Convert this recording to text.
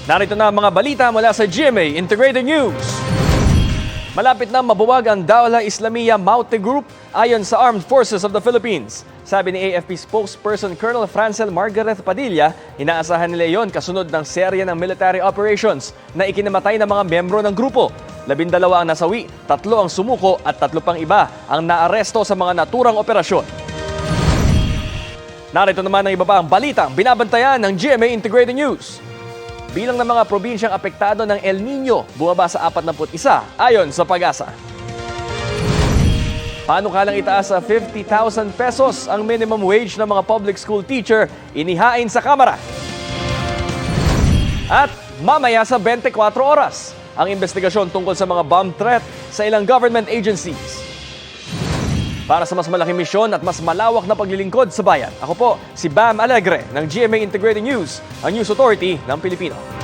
Narito na ang mga balita mula sa GMA Integrated News. Malapit na mabuwag ang Dawla Islamiyah Maute Group ayon sa Armed Forces of the Philippines. Sabi ni AFP spokesperson Colonel Francel Margaret Padilla, inaasahan nila iyon kasunod ng serye ng military operations na ikinamatay ng mga membro ng grupo. 12 ang nasawi, 3 ang sumuko at 3 pang iba ang naaresto sa mga naturang operasyon. Narito naman ang iba pa ang balitang binabantayan ng GMA Integrated News. Bilang ng mga probinsyang apektado ng El Nino, bumaba sa 41 ayon sa Pag-asa. Panukalang itaas sa 50,000 pesos ang minimum wage ng mga public school teacher, inihain sa Kamara. At mamaya sa 24 oras, ang investigasyon tungkol sa mga bomb threat sa ilang government agencies. Para sa mas malaking misyon at mas malawak na paglilingkod sa bayan, ako po si Bam Alegre ng GMA Integrated News, ang News Authority ng Pilipino.